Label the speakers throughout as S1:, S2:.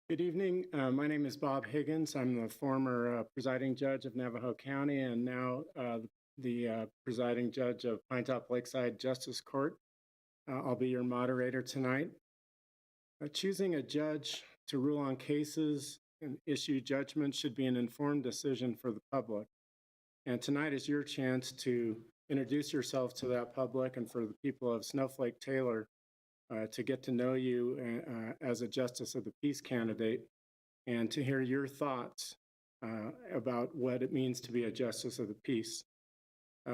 S1: Good evening. My name is Bob Higgins. I'm the former presiding judge of Navajo County and now the presiding judge of Pinetop Lakeside Justice Court. I'll be your moderator tonight. Choosing a judge to rule on cases and issue judgment should be an informed decision for the public. And tonight is your chance to introduce yourself to that public and for the people of Snowflake Taylor to get to know you as a Justice of the Peace candidate and to hear your thoughts about what it means to be a Justice of the Peace.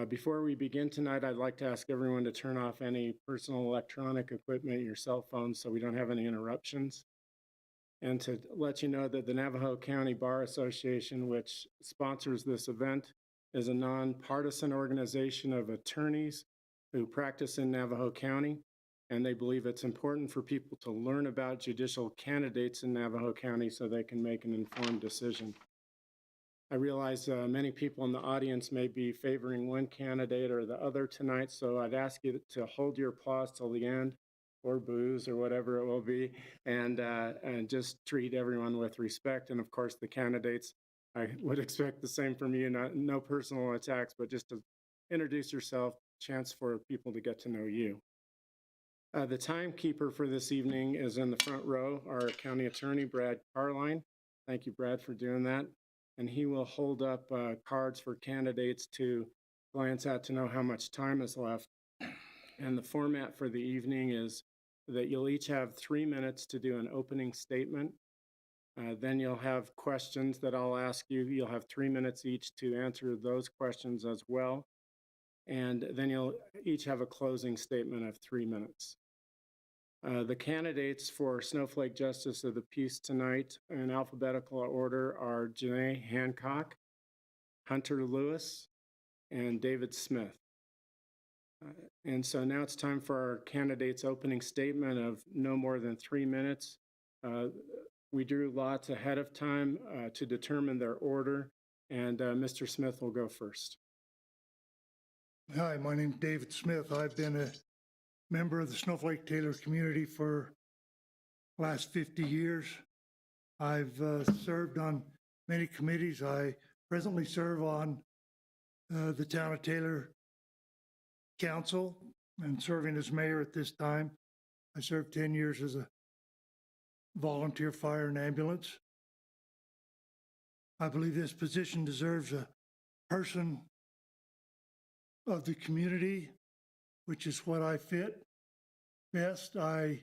S1: Before we begin tonight, I'd like to ask everyone to turn off any personal electronic equipment, your cell phones, so we don't have any interruptions. And to let you know that the Navajo County Bar Association, which sponsors this event, is a nonpartisan organization of attorneys who practice in Navajo County. And they believe it's important for people to learn about judicial candidates in Navajo County so they can make an informed decision. I realize many people in the audience may be favoring one candidate or the other tonight, so I'd ask you to hold your applause till the end, or boos, or whatever it will be, and just treat everyone with respect. And of course, the candidates, I would expect the same from you, no personal attacks, but just to introduce yourself, chance for people to get to know you. The timekeeper for this evening is in the front row, our county attorney, Brad Carline. Thank you, Brad, for doing that. And he will hold up cards for candidates to glance at to know how much time is left. And the format for the evening is that you'll each have 3 minutes to do an opening statement. Then you'll have questions that I'll ask you. You'll have 3 minutes each to answer those questions as well. And then you'll each have a closing statement of 3 minutes. The candidates for Snowflake Justice of the Peace tonight in alphabetical order are Janae Hancock, Hunter Lewis, and David Smith. And so now it's time for our candidates' opening statement of no more than 3 minutes. We drew lots ahead of time to determine their order, and Mr. Smith will go first.
S2: Hi, my name is David Smith. I've been a member of the Snowflake Taylor community for the last 50 years. I've served on many committees. I presently serve on the Town of Taylor Council and serving as mayor at this time. I served 10 years as a volunteer fire and ambulance. I believe this position deserves a person of the community, which is what I fit best. I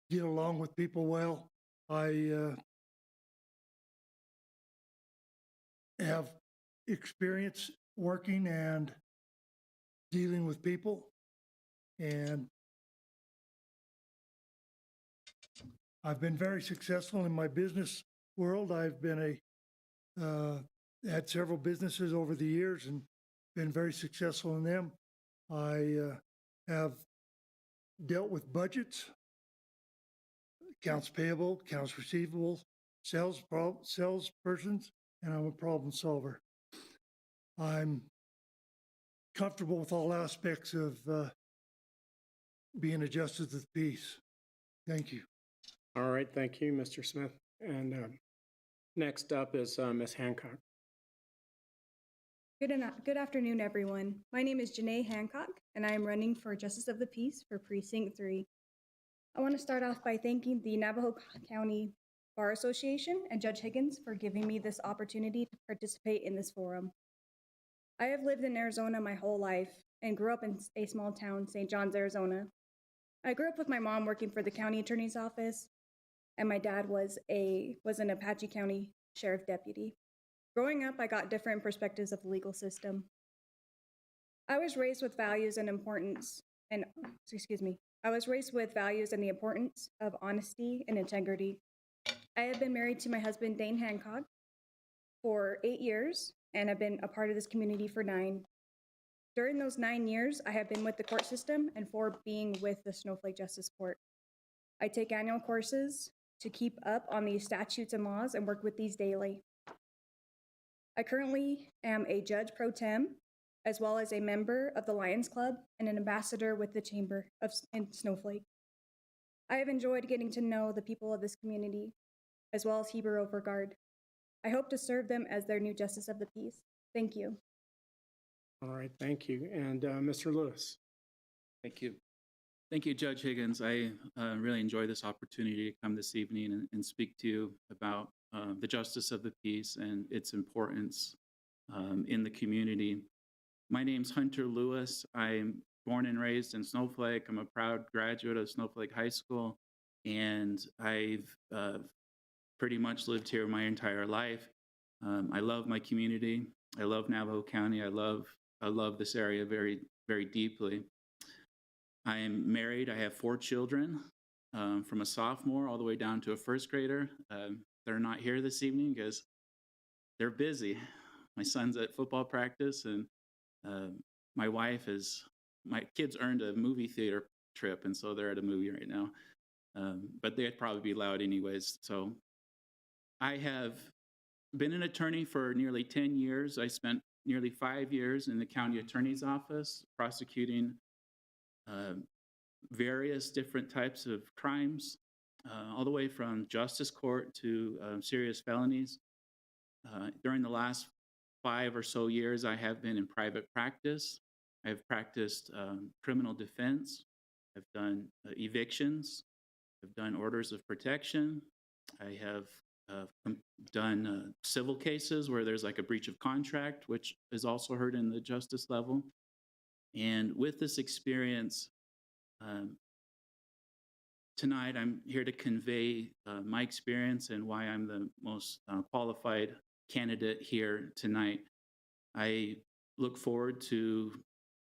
S2: get along with people well. I have experience working and dealing with people, and I've been very successful in my business world. I've been had several businesses over the years and been very successful in them. I have dealt with budgets, accounts payable, accounts receivable, salespersons, and I'm a problem solver. I'm comfortable with all aspects of being a justice of the peace. Thank you.
S1: All right, thank you, Mr. Smith. And next up is Ms. Hancock.
S3: Good afternoon, everyone. My name is Janae Hancock, and I am running for Justice of the Peace for Precinct 3. I want to start off by thanking the Navajo County Bar Association and Judge Higgins for giving me this opportunity to participate in this forum. I have lived in Arizona my whole life and grew up in a small town, St. John's, Arizona. I grew up with my mom working for the county attorney's office, and my dad was an Apache County sheriff deputy. Growing up, I got different perspectives of the legal system. I was raised with values and the importance of honesty and integrity. I have been married to my husband, Dane Hancock, for 8 years, and I've been a part of this community for 9. During those 9 years, I have been with the court system and for being with the Snowflake Justice Court. I take annual courses to keep up on these statutes and laws and work with these daily. I currently am a judge pro tem, as well as a member of the Lions Club and an ambassador with the Chamber of in Snowflake. I have enjoyed getting to know the people of this community, as well as Heber Overguard. I hope to serve them as their new Justice of the Peace. Thank you.
S1: All right, thank you. And Mr. Lewis.
S4: Thank you. Thank you, Judge Higgins. I really enjoy this opportunity to come this evening and speak to you about the justice of the peace and its importance in the community. My name's Hunter Lewis. I'm born and raised in Snowflake. I'm a proud graduate of Snowflake High School, and I've pretty much lived here my entire life. I love my community. I love Navajo County. I love this area very, very deeply. I am married. I have 4 children, from a sophomore all the way down to a first grader. They're not here this evening because they're busy. My son's at football practice, and my kids earned a movie theater trip, and so they're at a movie right now. But they'd probably be loud anyways. So I have been an attorney for nearly 10 years. I spent nearly 5 years in the county attorney's office prosecuting various different types of crimes, all the way from justice court to serious felonies. During the last 5 or so years, I have been in private practice. I've practiced criminal defense. I've done evictions. I've done orders of protection. I have done civil cases where there's like a breach of contract, which is also heard in the justice level. And with this experience, tonight I'm here to convey my experience and why I'm the most qualified candidate here tonight. I look forward to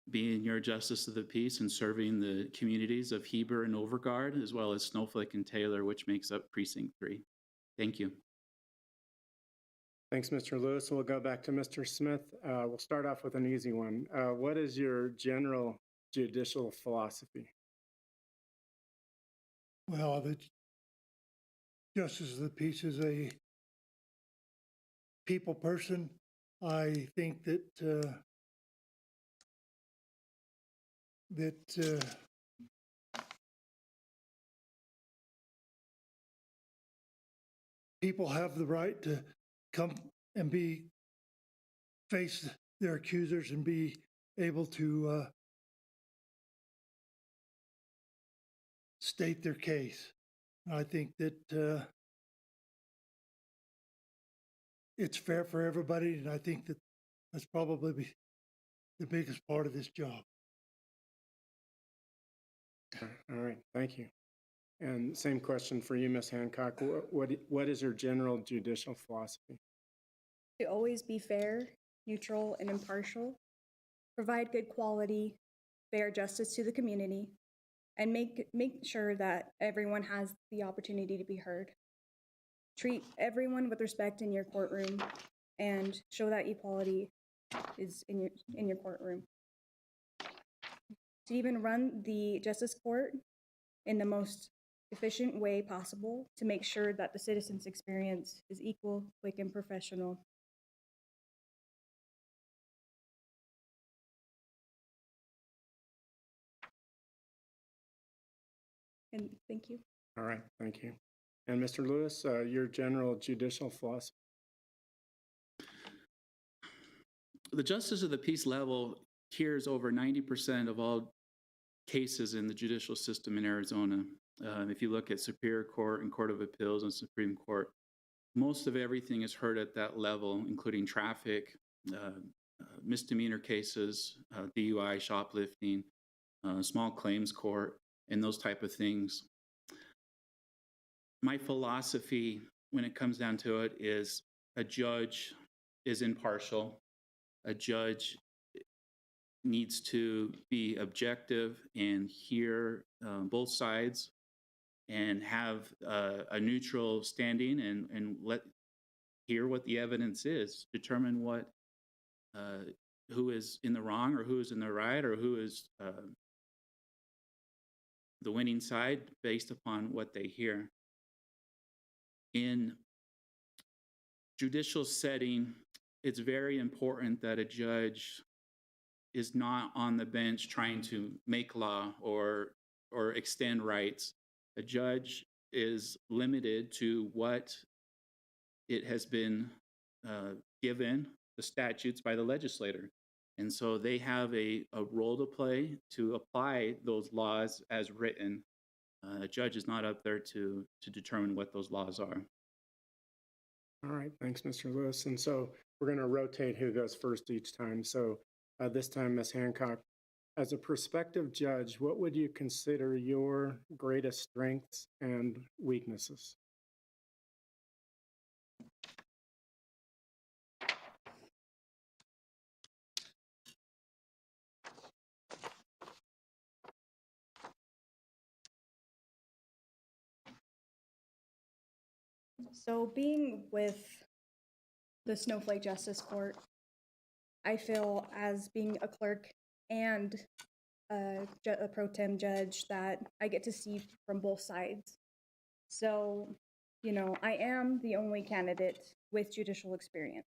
S4: being your Justice of the Peace and serving the communities of Heber and Overguard, as well as Snowflake and Taylor, which makes up Precinct 3. Thank you.
S1: Thanks, Mr. Lewis. We'll go back to Mr. Smith. We'll start off with an easy one. What is your general judicial philosophy?
S2: Well, the Justice of the Peace is a people person. I think that people have the right to come and face their accusers and be able to state their case. I think that it's fair for everybody, and I think that that's probably the biggest part of this job.
S1: All right, thank you. And same question for you, Ms. Hancock. What is your general judicial philosophy?
S3: To always be fair, neutral, and impartial, provide good quality, fair justice to the community, and make sure that everyone has the opportunity to be heard. Treat everyone with respect in your courtroom and show that equality is in your courtroom. To even run the justice court in the most efficient way possible to make sure that the citizen's experience is equal, quick, and professional. And thank you.
S1: All right, thank you. And Mr. Lewis, your general judicial philosophy?
S4: The Justice of the Peace level hears over 90% of all cases in the judicial system in Arizona. If you look at Superior Court and Court of Appeals and Supreme Court, most of everything is heard at that level, including traffic, misdemeanor cases, DUI, shoplifting, small claims court, and those type of things. My philosophy, when it comes down to it, is a judge is impartial. A judge needs to be objective and hear both sides and have a neutral standing and hear what the evidence is, determine what who is in the wrong or who is in the right or who is the winning side based upon what they hear. In judicial setting, it's very important that a judge is not on the bench trying to make law or extend rights. A judge is limited to what it has been given the statutes by the legislator. And so they have a role to play to apply those laws as written. A judge is not up there to determine what those laws are.
S1: All right, thanks, Mr. Lewis. And so we're going to rotate who goes first each time. So this time, Ms. Hancock, as a prospective judge, what would you consider your greatest strengths and weaknesses?
S3: So being with the Snowflake Justice Court, I feel as being a clerk and a pro tem judge that I get to see from both sides. So, you know, I am the only candidate with judicial experience.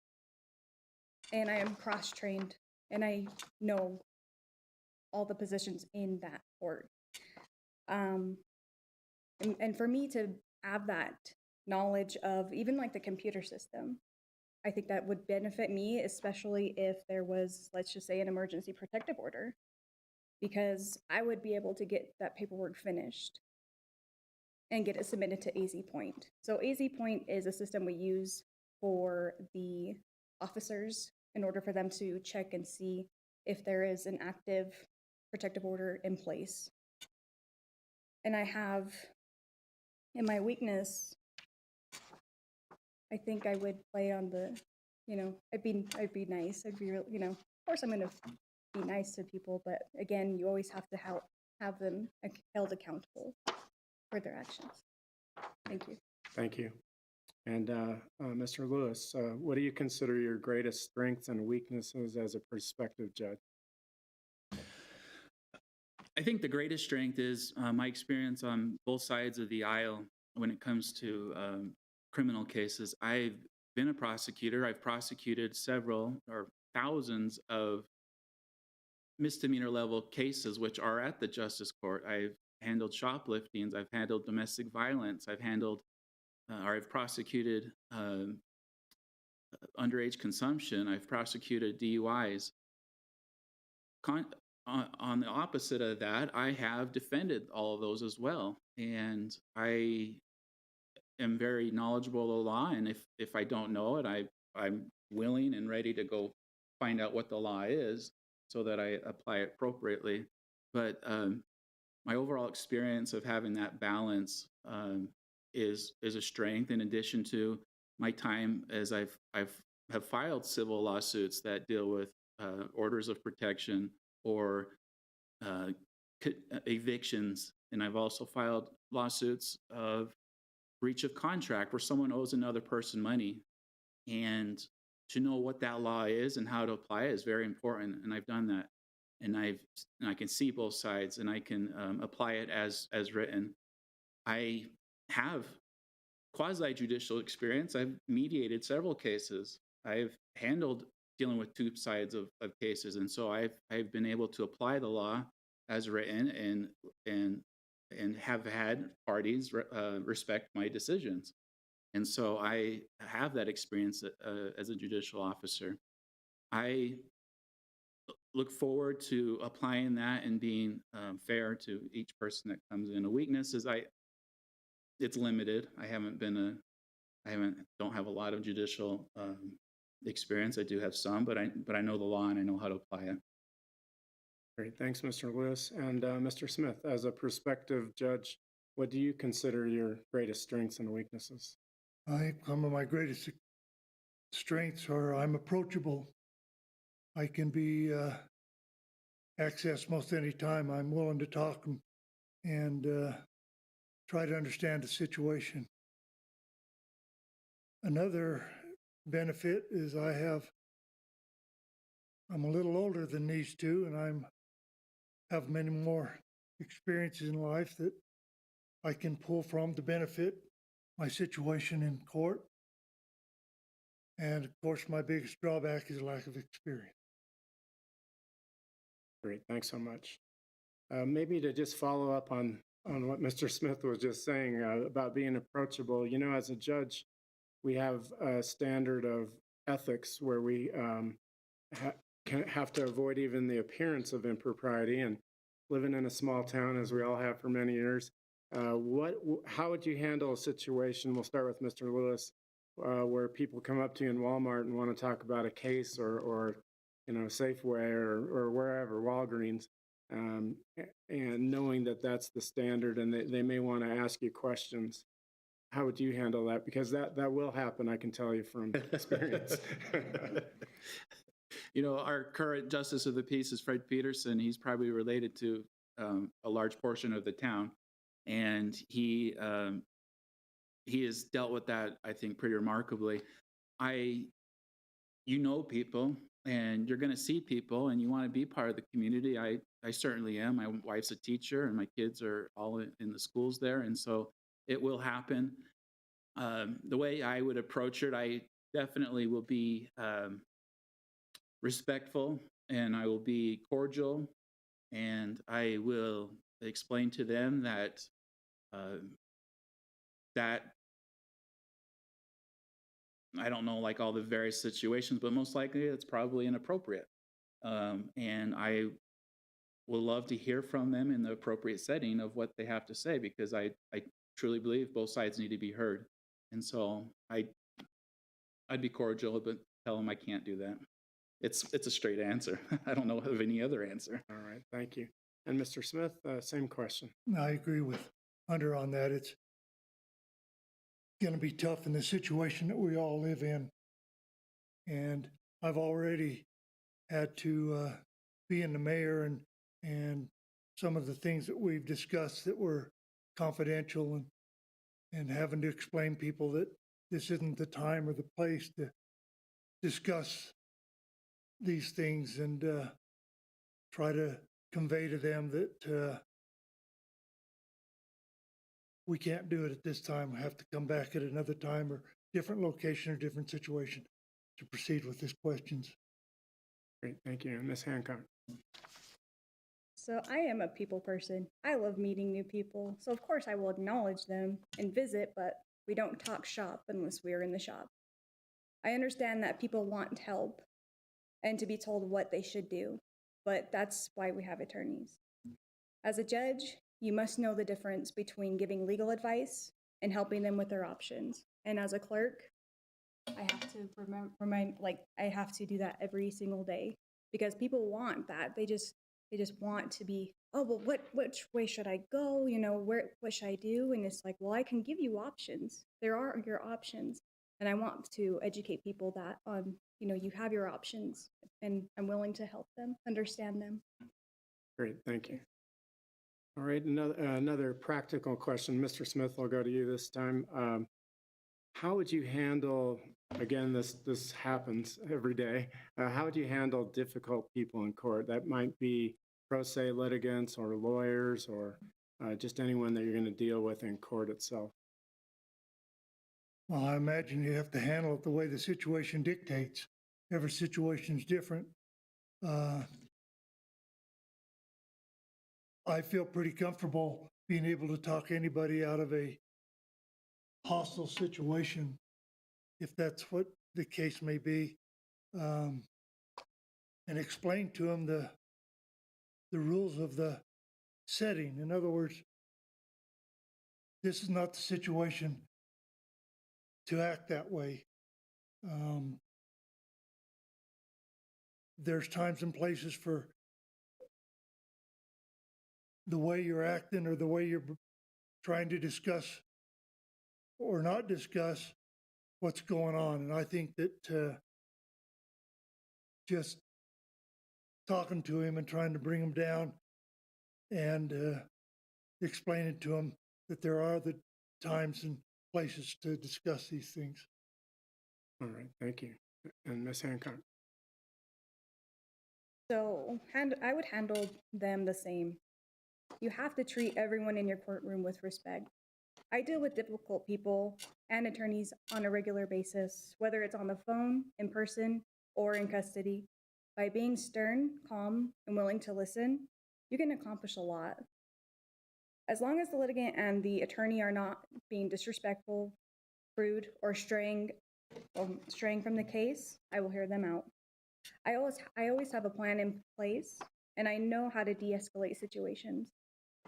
S3: And I am cross-trained and I know all the positions in that court. And for me to have that knowledge of even like the computer system, I think that would benefit me, especially if there was, let's just say, an emergency protective order, because I would be able to get that paperwork finished and get it submitted to AZ Point. So AZ Point is a system we use for the officers in order for them to check and see if there is an active protective order in place. And I have, in my weakness, I think I would play on the, you know, I'd be nice. I'd be real, you know, of course I'm gonna be nice to people, but again, you always have to have them held accountable for their actions. Thank you.
S1: Thank you. And Mr. Lewis, what do you consider your greatest strengths and weaknesses as a prospective judge?
S4: I think the greatest strength is my experience on both sides of the aisle when it comes to criminal cases. I've been a prosecutor. I've prosecuted several or thousands of misdemeanor level cases, which are at the Justice Court. I've handled shopliftings. I've handled domestic violence. I've handled or I've prosecuted underage consumption. I've prosecuted DUIs. On the opposite of that, I have defended all of those as well. And I am very knowledgeable of the law. And if I don't know it, I'm willing and ready to go find out what the law is so that I apply it appropriately. But my overall experience of having that balance is a strength, in addition to my time as I've filed civil lawsuits that deal with orders of protection or evictions. And I've also filed lawsuits of breach of contract where someone owes another person money. And to know what that law is and how to apply it is very important. And I've done that. And I can see both sides and I can apply it as written. I have quasi-judicial experience. I've mediated several cases. I've handled dealing with two sides of cases. And so I've been able to apply the law as written and have had parties respect my decisions. And so I have that experience as a judicial officer. I look forward to applying that and being fair to each person that comes in. A weakness is it's limited. Don't have a lot of judicial experience. I do have some, but I know the law and I know how to apply it.
S1: Great, thanks, Mr. Lewis. And Mr. Smith, as a prospective judge, what do you consider your greatest strengths and weaknesses?
S2: Some of my greatest strengths are I'm approachable. I can be accessed most any time. I'm willing to talk and try to understand the situation. Another benefit is I'm a little older than these two, and I have many more experiences in life that I can pull from to benefit my situation in court. And of course, my biggest drawback is lack of experience.
S1: Great, thanks so much. Maybe to just follow up on on what Mr. Smith was just saying about being approachable. You know, as a judge, we have a standard of ethics where we have to avoid even the appearance of impropriety. And living in a small town, as we all have for many years, how would you handle a situation? We'll start with Mr. Lewis, where people come up to you in Walmart and want to talk about a case or Safeway or wherever, Walgreens, and knowing that that's the standard and they may want to ask you questions. How would you handle that? Because that will happen, I can tell you from experience.
S4: Our current justice of the peace is Fred Peterson. He's probably related to a large portion of the town, and he has dealt with that, I think, pretty remarkably. People, and you're going to see people, and you want to be part of the community. I certainly am. My wife's a teacher, and my kids are all in the schools there, and so it will happen. The way I would approach it, I definitely will be respectful, and I will be cordial, and I will explain to them that I don't know, like all the various situations, but most likely it's probably inappropriate. And I will love to hear from them in the appropriate setting of what they have to say, because I truly believe both sides need to be heard. And so I'd be cordial, but tell them I can't do that. It's a straight answer. I don't know of any other answer.
S1: All right, thank you. And Mr. Smith, same question.
S2: I agree with Hunter on that. It's going to be tough in the situation that we all live in. And I've already had to be in the mayor and some of the things that we've discussed that were confidential and having to explain people that this isn't the time or the place to discuss these things, and try to convey to them that we can't do it at this time. We have to come back at another time or different location or different situation to proceed with these questions.
S1: Great, thank you. And Ms. Hancock.
S3: So I am a people person. I love meeting new people. So of course I will acknowledge them and visit, but we don't talk shop unless we're in the shop. I understand that people want help and to be told what they should do, but that's why we have attorneys. As a judge, you must know the difference between giving legal advice and helping them with their options. And as a clerk, I have to I have to do that every single day, because people want that. They just want to be, oh, well, which way should I go? What should I do? And it's like, well, I can give you options. There are your options. And I want to educate people that, you have your options, and I'm willing to help them understand them.
S1: Great, thank you. All right, another practical question. Mr. Smith, I'll go to you this time. How would you handle, again, this happens every day, how would you handle difficult people in court? That might be pro se litigants or lawyers or just anyone that you're going to deal with in court itself.
S2: Well, I imagine you have to handle it the way the situation dictates. Every situation is different. I feel pretty comfortable being able to talk anybody out of a hostile situation, if that's what the case may be, and explain to them the rules of the setting. In other words, this is not the situation to act that way. There's times and places for the way you're acting or the way you're trying to discuss or not discuss what's going on. And I think that just talking to him and trying to bring him down and explaining to him that there are the times and places to discuss these things.
S1: All right, thank you. And Ms. Hancock.
S3: So I would handle them the same. You have to treat everyone in your courtroom with respect. I deal with difficult people and attorneys on a regular basis, whether it's on the phone, in person, or in custody. By being stern, calm, and willing to listen, you can accomplish a lot. As long as the litigant and the attorney are not being disrespectful, rude, or straying from the case, I will hear them out. I always have a plan in place, and I know how to de-escalate situations.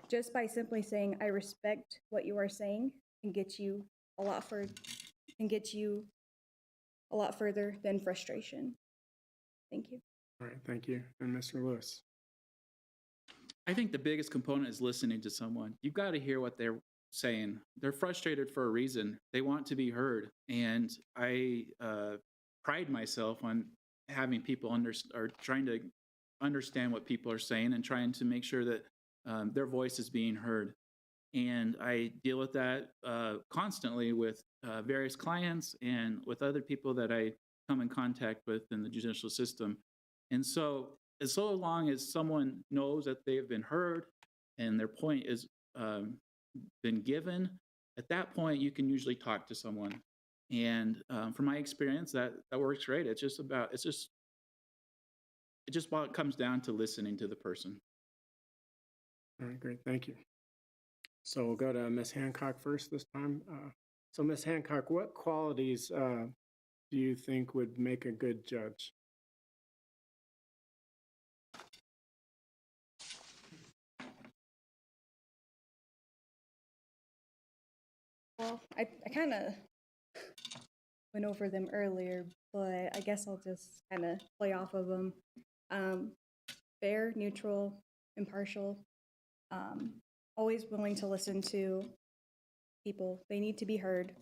S3: Just by simply saying, I respect what you are saying, can get you a lot further than frustration. Thank you.
S1: All right, thank you. And Mr. Lewis?
S4: I think the biggest component is listening to someone. You've got to hear what they're saying. They're frustrated for a reason. They want to be heard. And I pride myself on having people or trying to understand what people are saying and trying to make sure that their voice is being heard. And I deal with that constantly with various clients and with other people that I come in contact with in the judicial system. And so as long as someone knows that they have been heard and their point is been given, at that point you can usually talk to someone. And from my experience, that works great. It just comes down to listening to the person.
S1: All right, great, thank you. So we'll go to Ms. Hancock first this time. So Ms. Hancock, what qualities do you think would make a good judge?
S3: Well, I kind of went over them earlier, but I guess I'll just kind of play off of them. Fair, neutral, impartial, always willing to listen to people. They need to be heard.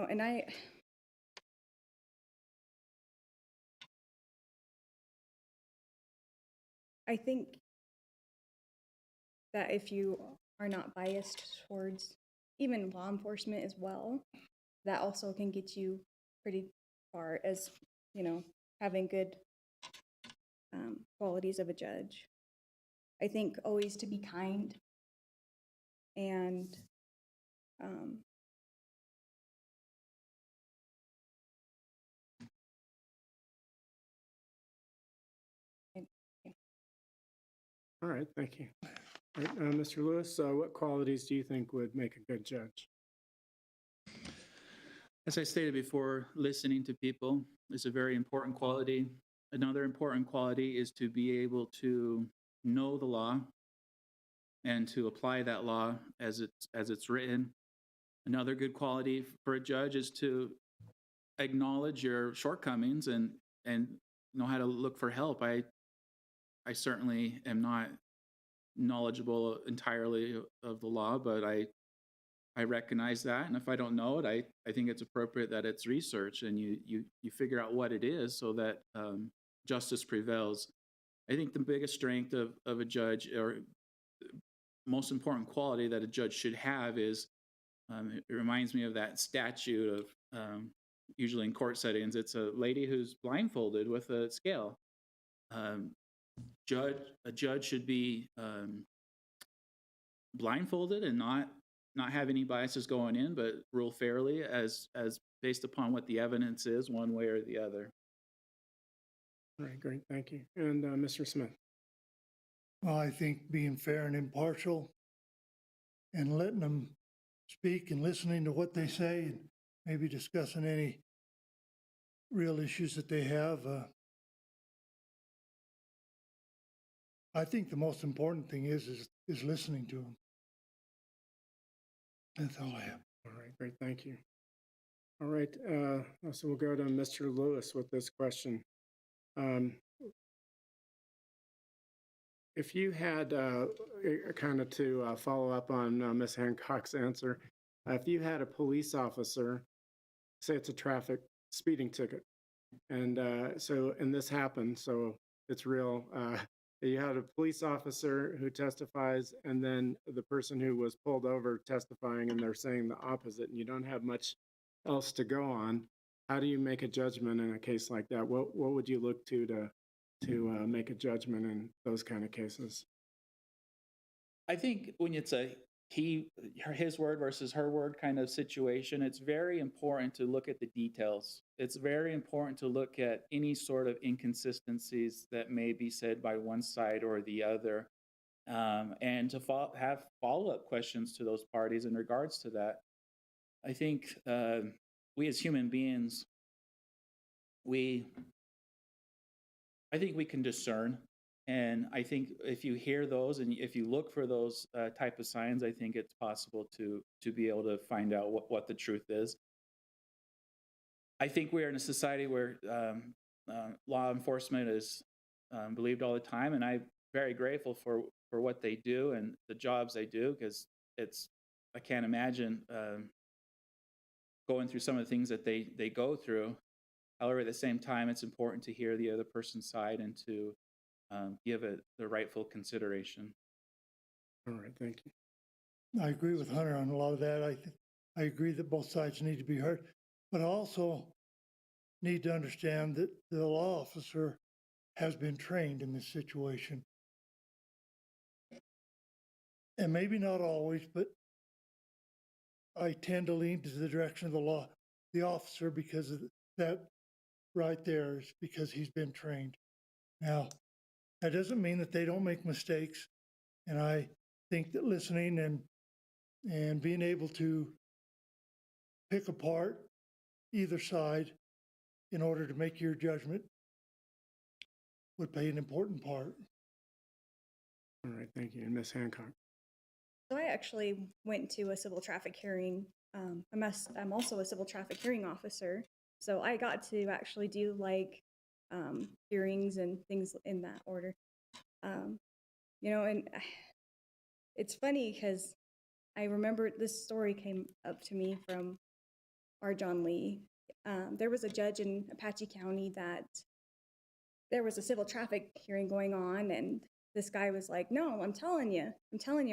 S3: And I think that if you are not biased towards even law enforcement as well, that also can get you pretty far as, having good qualities of a judge. I think always to be kind and
S1: All right, thank you. All right, Mr. Lewis, what qualities do you think would make a good judge?
S4: As I stated before, listening to people is a very important quality. Another important quality is to be able to know the law and to apply that law as it's written. Another good quality for a judge is to acknowledge your shortcomings and know how to look for help. I certainly am not knowledgeable entirely of the law, but I recognize that, and if I don't know it, I think it's appropriate that it's research and you figure out what it is so that justice prevails. I think the biggest strength of a judge, or most important quality that a judge should have, is it reminds me of that statute of usually in court settings, it's a lady who's blindfolded with a scale. A judge should be blindfolded and not have any biases going in, but rule fairly as based upon what the evidence is, one way or the other.
S1: All right, great, thank you. And Mr. Smith?
S2: Well, I think being fair and impartial and letting them speak and listening to what they say and maybe discussing any real issues that they have. I think the most important thing is listening to them. That's all I have.
S1: All right, great, thank you. All right, so we'll go to Mr. Lewis with this question. If you had, kind of to follow up on Ms. Hancock's answer, if you had a police officer, say it's a traffic speeding ticket, and this happened, so it's real. You had a police officer who testifies, and then the person who was pulled over testifying, and they're saying the opposite, and you don't have much else to go on. How do you make a judgment in a case like that? What would you look to make a judgment in those kind of cases?
S4: I think when it's a his word versus her word kind of situation. It's very important to look at the details. It's very important to look at any sort of inconsistencies that may be said by one side or the other, and to have follow-up questions to those parties in regards to that. I think we as human beings, I think we can discern. And I think if you hear those and if you look for those type of signs, I think it's possible to be able to find out what the truth is. I think we're in a society where law enforcement is believed all the time, and I'm very grateful for what they do and the jobs they do, because I can't imagine going through some of the things that they go through. However, at the same time, it's important to hear the other person's side and to give it the rightful consideration.
S1: All right, thank you.
S2: I agree with Hunter on a lot of that. I agree that both sides need to be heard, but I also need to understand that the law officer has been trained in this situation. And maybe not always, but I tend to lean to the direction of the officer, because of that right there is because he's been trained. Now, that doesn't mean that they don't make mistakes. And I think that listening and being able to pick apart either side in order to make your judgment would play an important part.
S1: All right, thank you. And Ms. Hancock.
S3: So I actually went to a civil traffic hearing. I'm also a civil traffic hearing officer. So I got to actually do like hearings and things in that order. And it's funny because I remember this story came up to me from our John Lee. There was a judge in Apache County that there was a civil traffic hearing going on, and this guy was like, no, I'm telling you,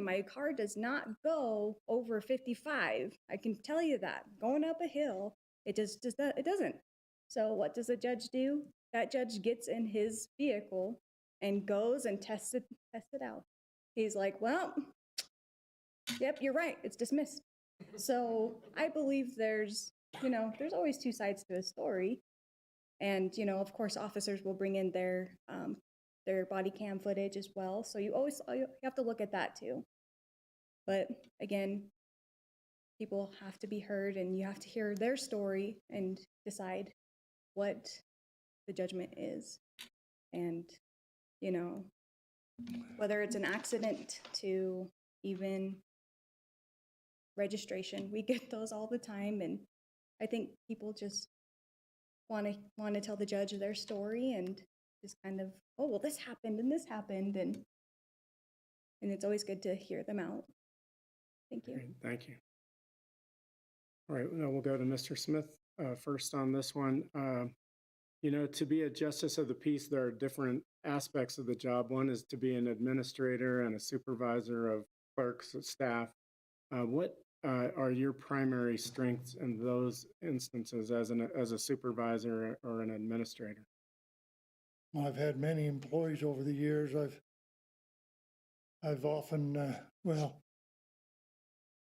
S3: my car does not go over 55. I can tell you that. Going up a hill, it doesn't. So what does the judge do? That judge gets in his vehicle and goes and tests it out. He's like, well, yep, you're right. It's dismissed. So I believe there's always two sides to a story. And, of course, officers will bring in their body cam footage as well. So you have to look at that too. But again, people have to be heard, and you have to hear their story and decide what the judgment is. And, whether it's an accident to even registration, we get those all the time. And I think people just want to tell the judge their story and just kind of, oh, well, this happened and this happened. And it's always good to hear them out. Thank you.
S1: Great, thank you. All right, now we'll go to Mr. Smith first on this one. To be a justice of the peace, there are different aspects of the job. One is to be an administrator and a supervisor of clerks, staff. What are your primary strengths in those instances as a supervisor or an administrator?
S2: Well, I've had many employees over the years. I've often,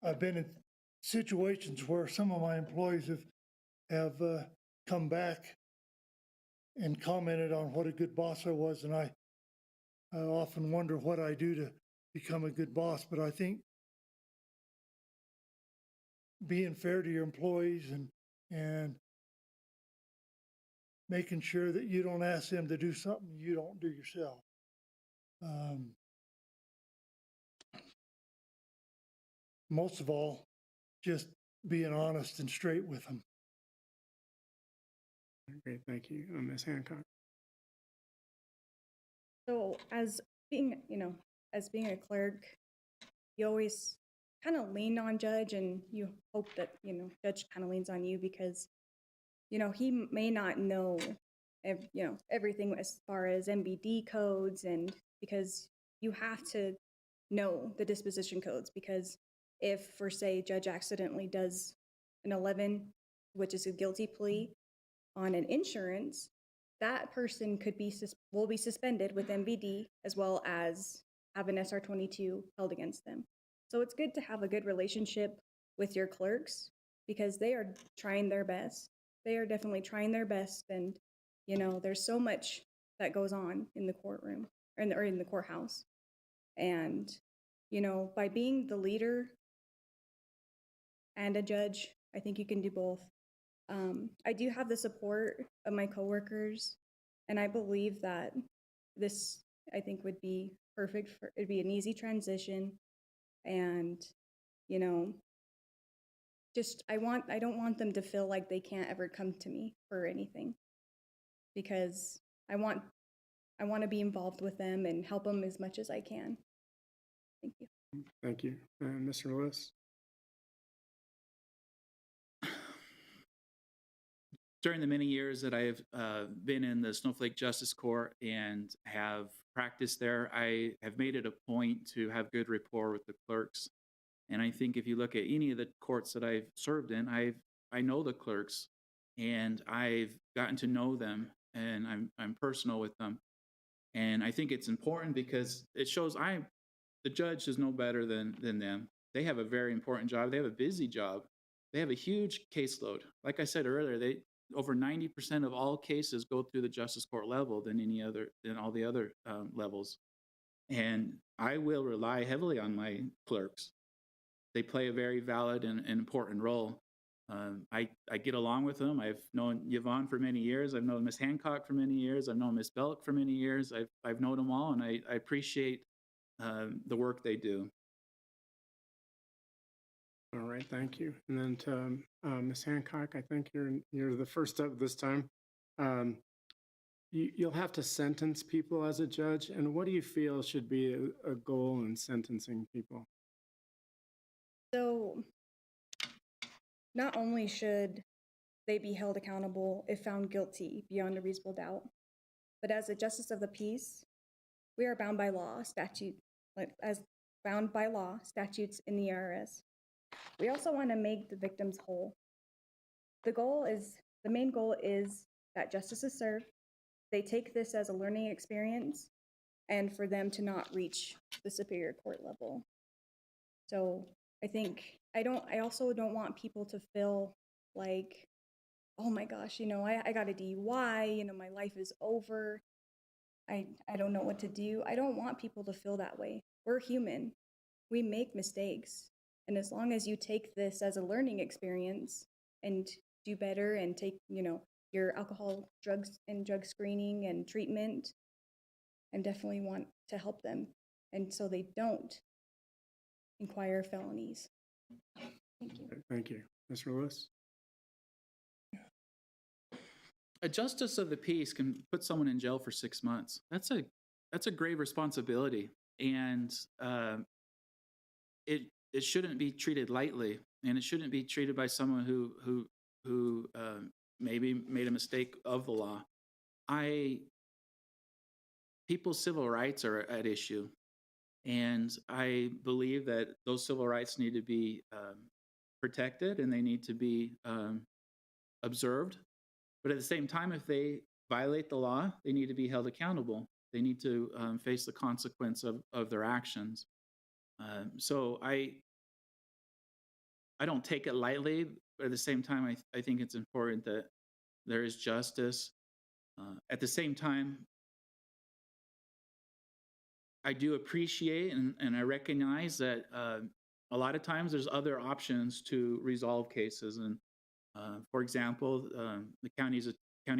S2: I've been in situations where some of my employees have come back and commented on what a good boss I was, and I often wonder what I do to become a good boss. But I think being fair to your employees and making sure that you don't ask them to do something you don't do yourself. Most of all, just being honest and straight with them.
S1: Great, thank you. Ms. Hancock.
S3: So as being a clerk, you always kind of lean on judge, and you hope that, judge kind of leans on you because, he may not know, everything as far as MBD codes, and because you have to know the disposition codes, because if, for say, judge accidentally does an 11, which is a guilty plea on an insurance, that person will be suspended with MBD as well as have an SR-22 held against them. So it's good to have a good relationship with your clerks because they are trying their best. They are definitely trying their best. And, you know, there's so much that goes on in the courtroom or in the courthouse. And, you know, by being the leader and a judge, I think you can do both. I do have the support of my coworkers, and I believe that this, I think, would be perfect for, it'd be an easy transition. And, you know, just, I don't want them to feel like they can't ever come to me for anything because I want to be involved with them and help them as much as I can. Thank you.
S1: Thank you. Mr. Lewis?
S4: During the many years that I've been in the Snowflake Justice Court and have practiced there, I have made it a point to have good rapport with the clerks. And I think if you look at any of the courts that I've served in, I know the clerks and I've gotten to know them and I'm personal with them. And I think it's important because it shows the judge is no better than them. They have a very important job. They have a busy job. They have a huge caseload. Like I said earlier, over 90% of all cases go through the justice court level than all the other levels. And I will rely heavily on my clerks. They play a very valid and important role. I get along with them. I've known Yvonne for many years. I've known Miss Hancock for many years. I've known Miss Belk for many years. I've known them all, and I appreciate the work they do.
S1: All right, thank you. And then to Ms. Hancock, I think you're the first up this time. You'll have to sentence people as a judge, and what do you feel should be a goal in sentencing people?
S3: So not only should they be held accountable if found guilty beyond a reasonable doubt, but as a justice of the peace, we are bound by law, statutes in the IRS. We also want to make the victims whole. The main goal is that justice is served. They take this as a learning experience and for them to not reach the superior court level. So I think, I also don't want people to feel like, oh my gosh, you know, I got a DUI, you know, my life is over. I don't know what to do. I don't want people to feel that way. We're human. We make mistakes. And as long as you take this as a learning experience and do better and take, you know, your alcohol, drugs, and drug screening and treatment, I definitely want to help them. And so they don't inquire felonies. Thank you.
S1: Thank you. Mr. Lewis?
S4: A justice of the peace can put someone in jail for 6 months. That's a grave responsibility, and it shouldn't be treated lightly, and it shouldn't be treated by someone who maybe made a mistake of the law. People's civil rights are at issue, and I believe that those civil rights need to be protected and they need to be observed. But at the same time, if they violate the law, they need to be held accountable. They need to face the consequence of their actions. So I don't take it lightly, but at the same time, I think it's important that there is justice. At the same time, I do appreciate and I recognize that a lot of times there's other options to resolve cases. And for example, the county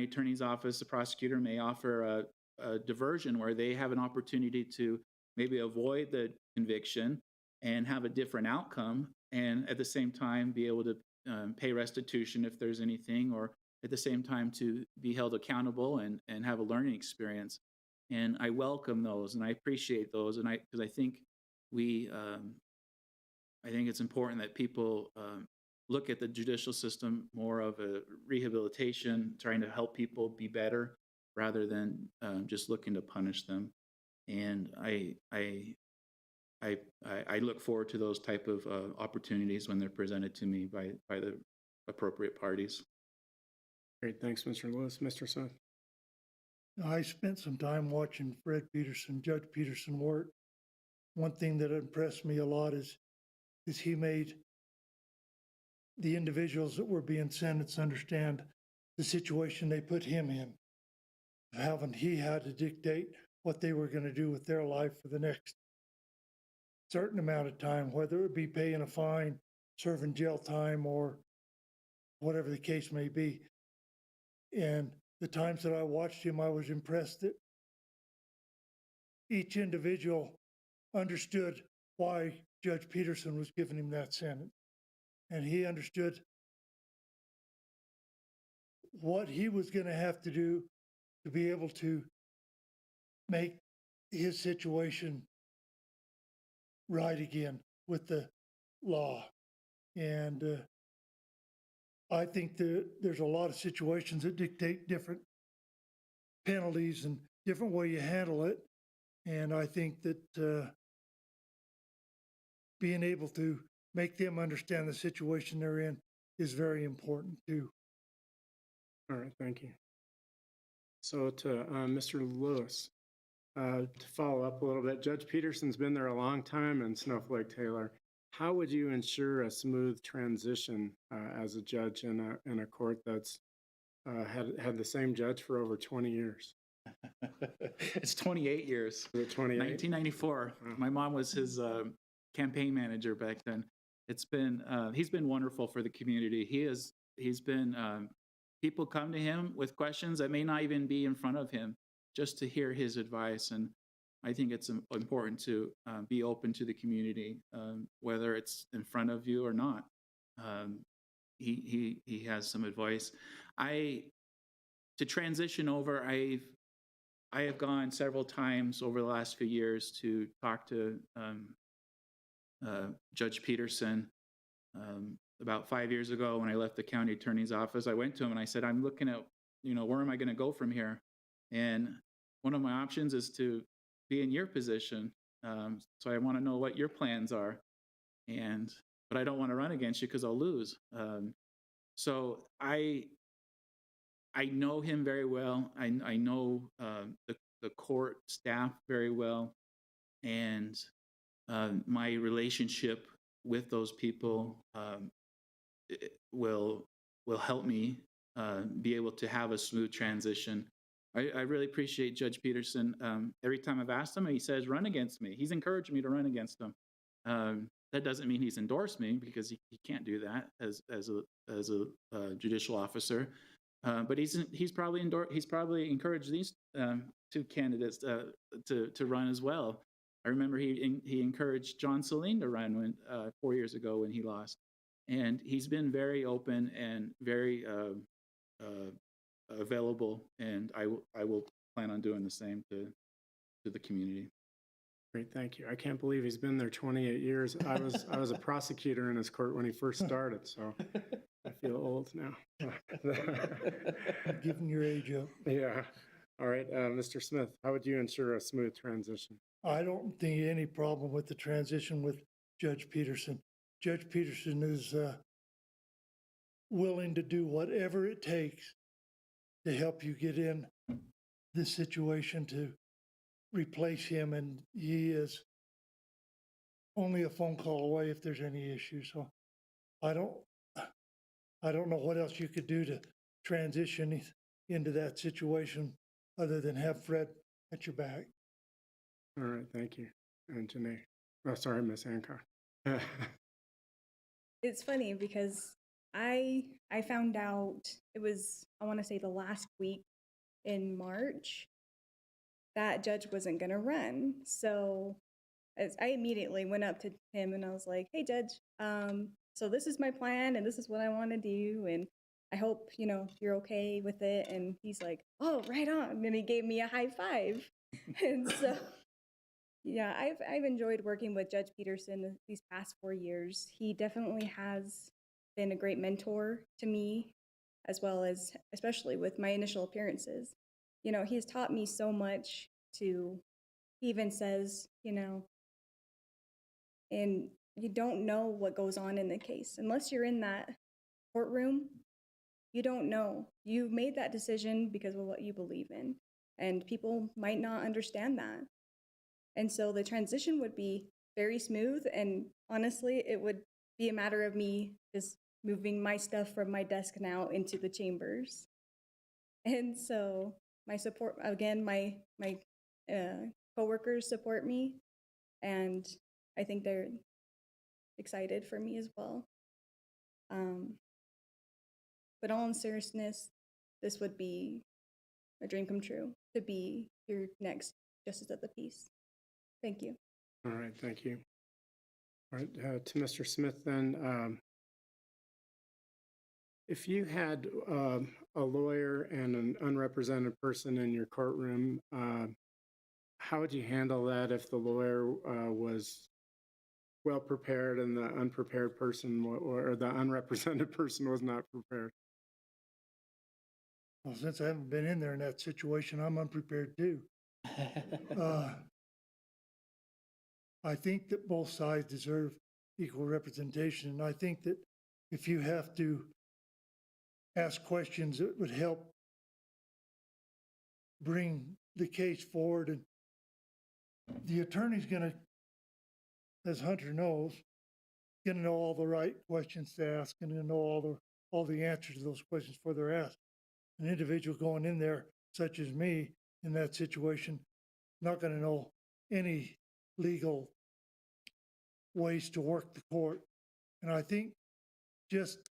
S4: attorney's office, the prosecutor may offer a diversion where they have an opportunity to maybe avoid the conviction and have a different outcome, and at the same time be able to pay restitution if there's anything, or at the same time to be held accountable and have a learning experience. And I welcome those and I appreciate those, and because I think I think it's important that people look at the judicial system more of a rehabilitation, trying to help people be better rather than just looking to punish them. And I look forward to those type of opportunities when they're presented to me by the appropriate parties.
S1: Great, thanks, Mr. Lewis. Mr. Smith?
S2: I spent some time watching Judge Peterson work. One thing that impressed me a lot is is he made the individuals that were being sentenced understand the situation they put him in. Haven't he had to dictate what they were going to do with their life for the next certain amount of time, whether it be paying a fine, serving jail time, or whatever the case may be. And the times that I watched him, I was impressed that each individual understood why Judge Peterson was giving him that sentence. And he understood what he was going to have to do to be able to make his situation right again with the law. And I think that there's a lot of situations that dictate different penalties and different way you handle it. And I think that being able to make them understand the situation they're in is very important too.
S1: All right, thank you. So to Mr. Lewis, to follow up a little bit, Judge Peterson's been there a long time in Snowflake Taylor. How would you ensure a smooth transition as a judge in a court that's had the same judge for over 20 years?
S4: It's 28 years.
S1: Is it 28?
S4: 1994.
S1: Wow.
S4: My mom was his campaign manager back then. It's been he's been wonderful for the community. He's been people come to him with questions that may not even be in front of him, just to hear his advice. And I think it's important to be open to the community, whether it's in front of you or not. He has some advice. To transition over, I have gone several times over the last few years to talk to Judge Peterson. About 5 years ago, when I left the county attorney's office, I went to him and I said, I'm looking at, where am I going to go from here? And one of my options is to be in your position. So I want to know what your plans are. But I don't want to run against you because I'll lose. So I know him very well. I know the court staff very well. And my relationship with those people will help me be able to have a smooth transition. I really appreciate Judge Peterson. Every time I've asked him, he says, run against me. He's encouraged me to run against him. That doesn't mean he's endorsed me, because he can't do that as a judicial officer. But he's probably encouraged these two candidates to run as well. I remember he encouraged John Saline to run 4 years ago when he lost. And he's been very open and very available, and I will plan on doing the same to the community.
S1: Great, thank you. I can't believe he's been there 28 years. I was a prosecutor in his court when he first started, so I feel old now.
S2: Giving your age up.
S1: Yeah. All right, Mr. Smith, how would you ensure a smooth transition?
S2: I don't think any problem with the transition with Judge Peterson. Judge Peterson is willing to do whatever it takes to help you get in this situation, to replace him, and he is only a phone call away if there's any issue. So I don't know what else you could do to transition into that situation other than have Fred at your back.
S1: All right, thank you. And Janae. Oh, sorry, Miss Hancock.
S3: It's funny because I found out, it was, I want to say the last week in March, that judge wasn't going to run. So I immediately went up to him and I was like, hey, Judge, so this is my plan and this is what I want to do. And I hope, you're okay with it. And he's like, oh, right on. And he gave me a high five. And so, yeah, I've enjoyed working with Judge Peterson these past 4 years. He definitely has been a great mentor to me, as well as, especially with my initial appearances. He's taught me so much. He even says, and you don't know what goes on in the case. Unless you're in that courtroom, you don't know. You made that decision because of what you believe in. And people might not understand that. And so the transition would be very smooth. And honestly, it would be a matter of me just moving my stuff from my desk now into the chambers. And so my support, again, my coworkers support me, and I think they're excited for me as well. But all in seriousness, this would be a dream come true to be your next Justice of the Peace. Thank you.
S1: All right, thank you. All right, to Mr. Smith then, if you had a lawyer and an unrepresented person in your courtroom, how would you handle that if the lawyer was well prepared and the unprepared person or the unrepresented person was not prepared?
S2: Well, since I haven't been in there in that situation, I'm unprepared too. I think that both sides deserve equal representation. And I think that if you have to ask questions that would help bring the case forward, and the attorney's going to, as Hunter knows, going to know all the right questions to ask and to know all the answers to those questions before they're asked. An individual going in there, such as me, in that situation, not going to know any legal ways to work the court. And I think just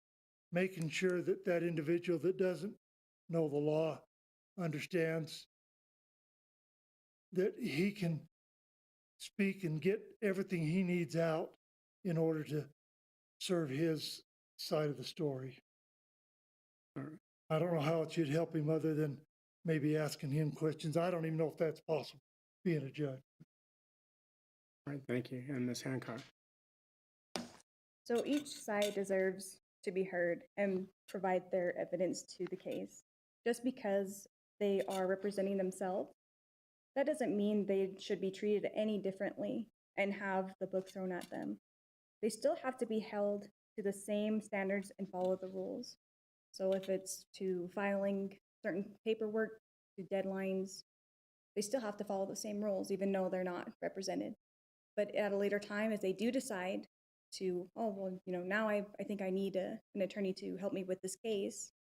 S2: making sure that that individual that doesn't know the law understands that he can speak and get everything he needs out in order to serve his side of the story. I don't know how it should help him other than maybe asking him questions. I don't even know if that's possible, being a judge.
S1: All right, thank you. And Ms. Hancock.
S3: So each side deserves to be heard and provide their evidence to the case. Just because they are representing themselves, that doesn't mean they should be treated any differently and have the book thrown at them. They still have to be held to the same standards and follow the rules. So if it's to filing certain paperwork, to deadlines, they still have to follow the same rules, even though they're not represented. But at a later time, if they do decide to, oh, well, now I think I need an attorney to help me with this case,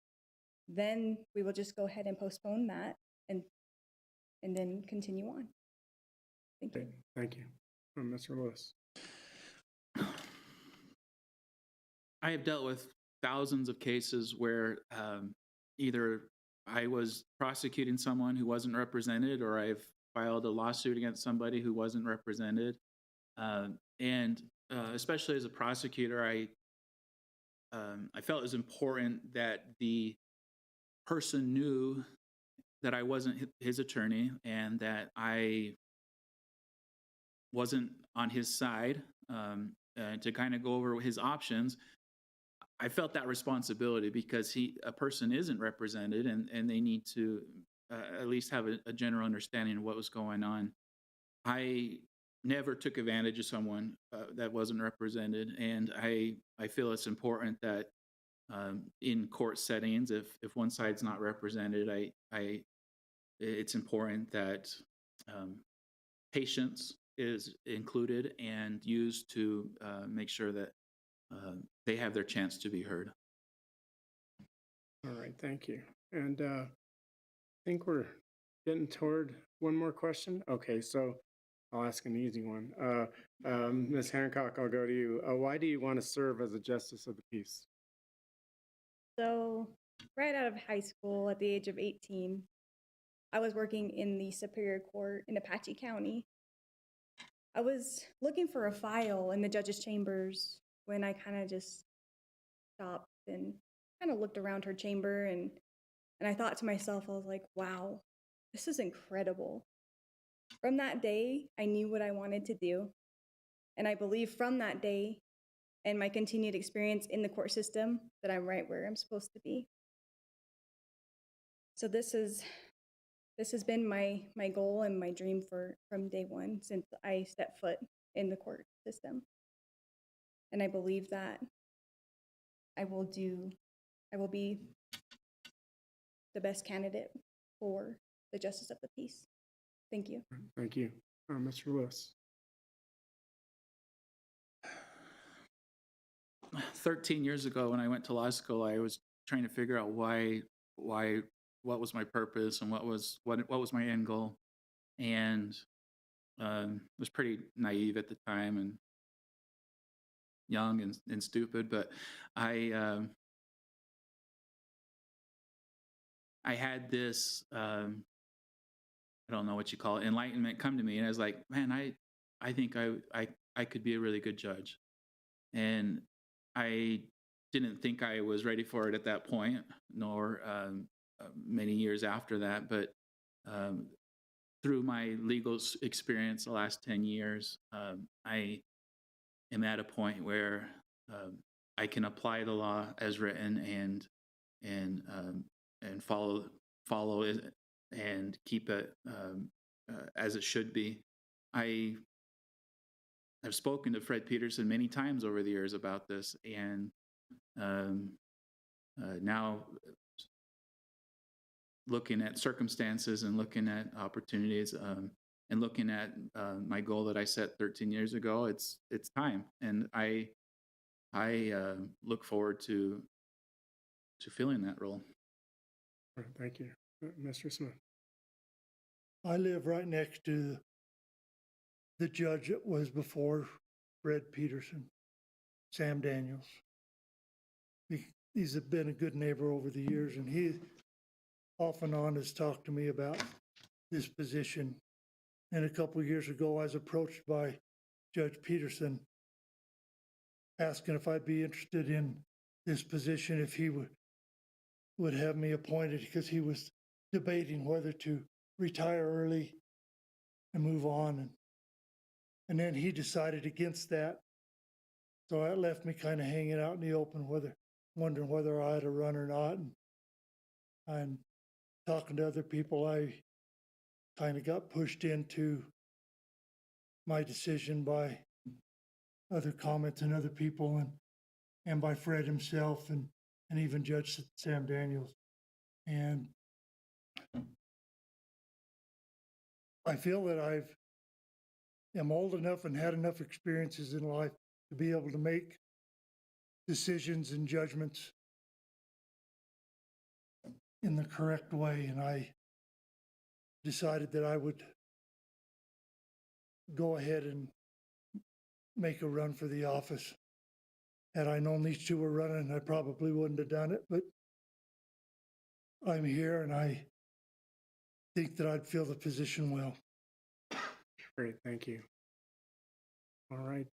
S3: then we will just go ahead and postpone that and then continue on. Thank you.
S1: Thank you. Mr. Lewis.
S4: I have dealt with thousands of cases where either I was prosecuting someone who wasn't represented, or I've filed a lawsuit against somebody who wasn't represented. And especially as a prosecutor, I felt it was important that the person knew that I wasn't his attorney and that I wasn't on his side, to kind of go over his options. I felt that responsibility because a person isn't represented, and they need to at least have a general understanding of what was going on. I never took advantage of someone that wasn't represented, and I feel it's important that in court settings, if one side's not represented, it's important that patience is included and used to make sure that they have their chance to be heard.
S1: All right, thank you. And I think we're getting toward one more question. Okay, so I'll ask an easy one. Ms. Hancock, I'll go to you. Why do you want to serve as a Justice of the Peace?
S3: So right out of high school at the age of 18, I was working in the Superior Court in Apache County. I was looking for a file in the judge's chambers when I kind of just stopped and kind of looked around her chamber, and I thought to myself, I was like, wow, this is incredible. From that day, I knew what I wanted to do. And I believe from that day and my continued experience in the court system that I'm right where I'm supposed to be. So this has been my goal and my dream from day one since I stepped foot in the court system. And I believe that I will be the best candidate for the Justice of the Peace. Thank you.
S1: Thank you. Mr. Lewis.
S4: 13 years ago when I went to law school, I was trying to figure out what was my purpose and what was my end goal, and was pretty naive at the time and young and stupid, but I had this I don't know what you call it, enlightenment come to me, and I was like, man, I think I could be a really good judge, and I didn't think I was ready for it at that point, nor many years after that, but through my legal experience the last 10 years, I am at a point where I can apply the law as written and follow it and keep it as it should be. I have spoken to Fred Peterson many times over the years about this, and now looking at circumstances and looking at opportunities and looking at my goal that I set 13 years ago, it's time, and I look forward to filling that role.
S1: Thank you. Mr. Smith.
S2: I live right next to the judge that was before Fred Peterson, Sam Daniels. He's been a good neighbor over the years, and he off and on has talked to me about this position. And a couple of years ago, I was approached by Judge Peterson asking if I'd be interested in this position, if he would have me appointed, because he was debating whether to retire early and move on. And then he decided against that. So that left me kind of hanging out in the open, wondering whether I had to run or not. And talking to other people, I kind of got pushed into my decision by other comments and other people, and by Fred himself and even Judge Sam Daniels. And I feel that am old enough and had enough experiences in life to be able to make decisions and judgments in the correct way. And I decided that I would go ahead and make a run for the office. Had I known these two were running, I probably wouldn't have done it, but I'm here and I think that I'd fill the position well.
S1: Great, thank you. All right.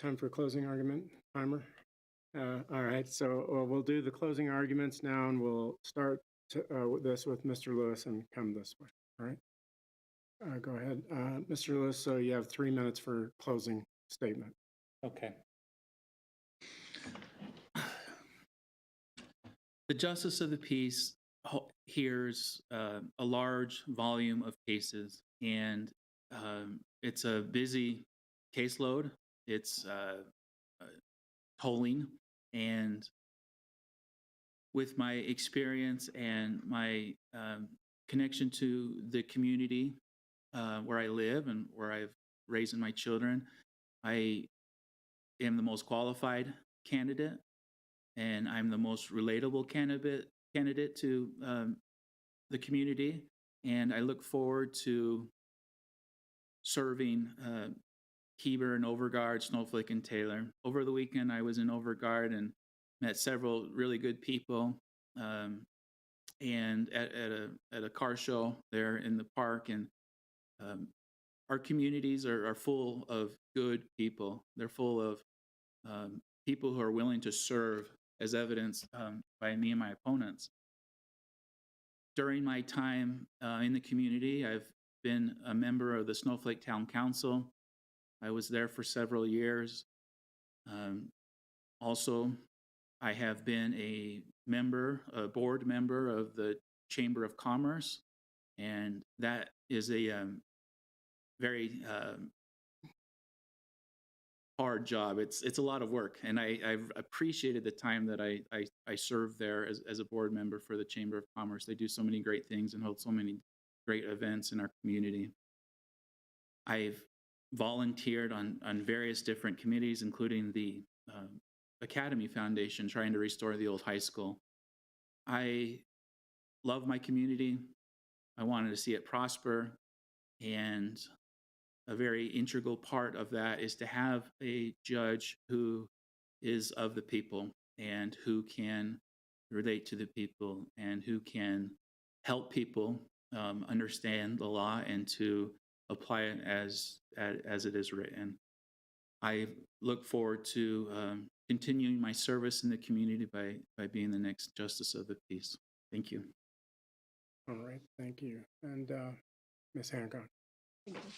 S1: Time for closing argument, timer. All right, so we'll do the closing arguments now, and we'll start this with Mr. Lewis and come this way. All right. Go ahead, Mr. Lewis. So you have 3 minutes for closing statement.
S4: Okay. The Justice of the Peace hears a large volume of cases, and it's a busy caseload. It's tolling, and with my experience and my connection to the community where I live and where I've raised my children, I am the most qualified candidate, and I'm the most relatable candidate to the community, and I look forward to serving Heber and Overguard, Snowflake and Taylor. Over the weekend, I was in Overguard and met several really good people, and at a car show there in the park. And our communities are full of good people. They're full of people who are willing to serve, as evidenced by me and my opponents. During my time in the community, I've been a member of the Snowflake Town Council. I was there for several years. Also, I have been a board member of the Chamber of Commerce, and that is a very hard job. It's a lot of work, and I've appreciated the time that I served there as a board member for the Chamber of Commerce. They do so many great things and hold so many great events in our community. I've volunteered on various different committees, including the Academy Foundation, trying to restore the old high school. I love my community. I wanted to see it prosper. And a very integral part of that is to have a judge who is of the people and who can relate to the people and who can help people understand the law and to apply it as it is written. I look forward to continuing my service in the community by being the next Justice of the Peace. Thank you.
S1: All right, thank you. And Ms. Hancock.
S3: Thank you.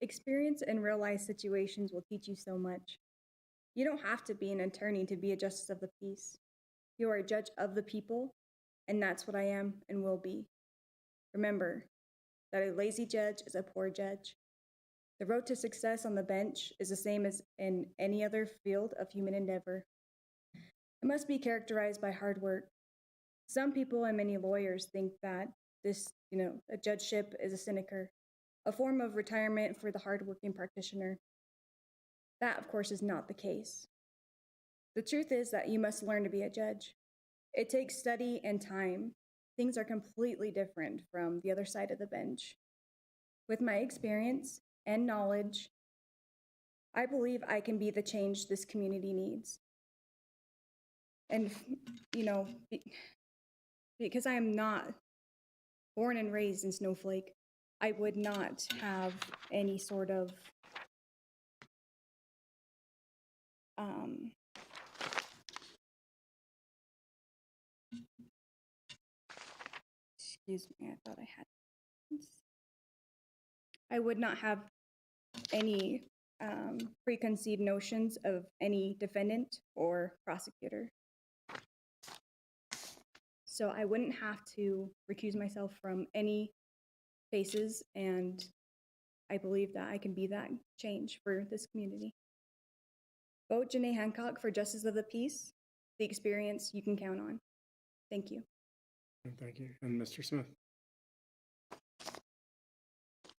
S3: Experience in real life situations will teach you so much. You don't have to be an attorney to be a justice of the peace. You are a judge of the people, and that's what I am and will be. Remember that a lazy judge is a poor judge. The road to success on the bench is the same as in any other field of human endeavor. It must be characterized by hard work. Some people and many lawyers think that this, a judgeship is a sinecure, a form of retirement for the hardworking practitioner. That, of course, is not the case. The truth is that you must learn to be a judge. It takes study and time. Things are completely different from the other side of the bench. With my experience and knowledge, I believe I can be the change this community needs. And, because I am not born and raised in Snowflake, I would not have any sort of excuse me, I thought I had. I would not have any preconceived notions of any defendant or prosecutor. So I wouldn't have to recuse myself from any cases, and I believe that I can be that change for this community. Vote Janae Hancock for Justice of the Peace, the experience you can count on. Thank you.
S1: Thank you. And Mr. Smith.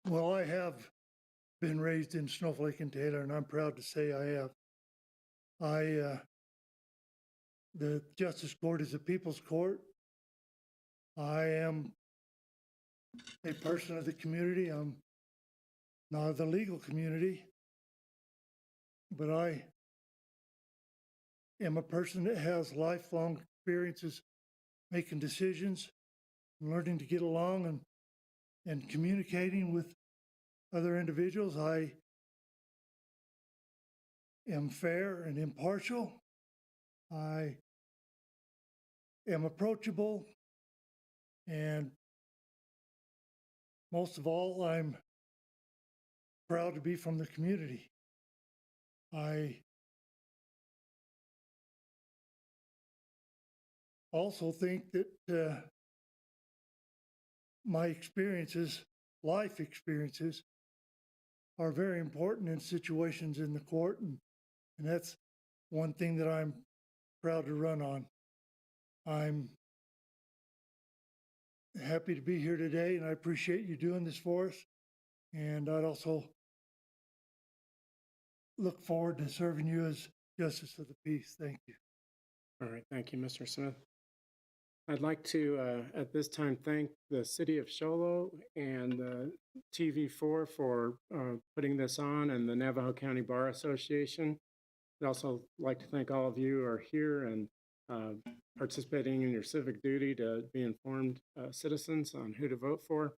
S2: Well, I have been raised in Snowflake and Taylor, and I'm proud to say I have. The Justice Court is a people's court. I am a person of the community. I'm not of the legal community, but I am a person that has lifelong experiences making decisions, learning to get along and communicating with other individuals. I am fair and impartial. I am approachable. And most of all, I'm proud to be from the community. I also think that my experiences, life experiences, are very important in situations in the court, and that's one thing that I'm proud to run on. I'm happy to be here today, and I appreciate you doing this for us. And I'd also look forward to serving you as Justice of the Peace. Thank you.
S1: All right, thank you, Mr. Smith. I'd like to, at this time, thank the City of Sholo and TV4 for putting this on, and the Navajo County Bar Association. I'd also like to thank all of you who are here and participating in your civic duty to be informed citizens on who to vote for.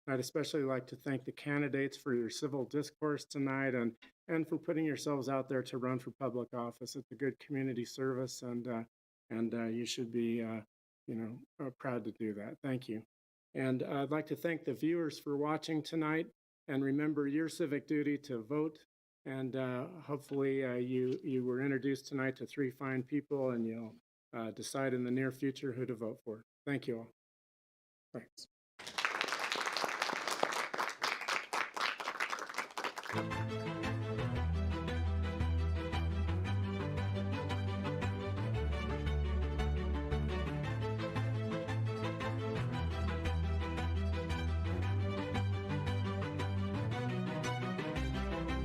S1: I'd especially like to thank the candidates for your civil discourse tonight and for putting yourselves out there to run for public office. It's a good community service, and you should be proud to do that. Thank you. And I'd like to thank the viewers for watching tonight, and remember your civic duty to vote. And hopefully you were introduced tonight to 3 fine people, and you'll decide in the near future who to vote for. Thank you all. Thanks.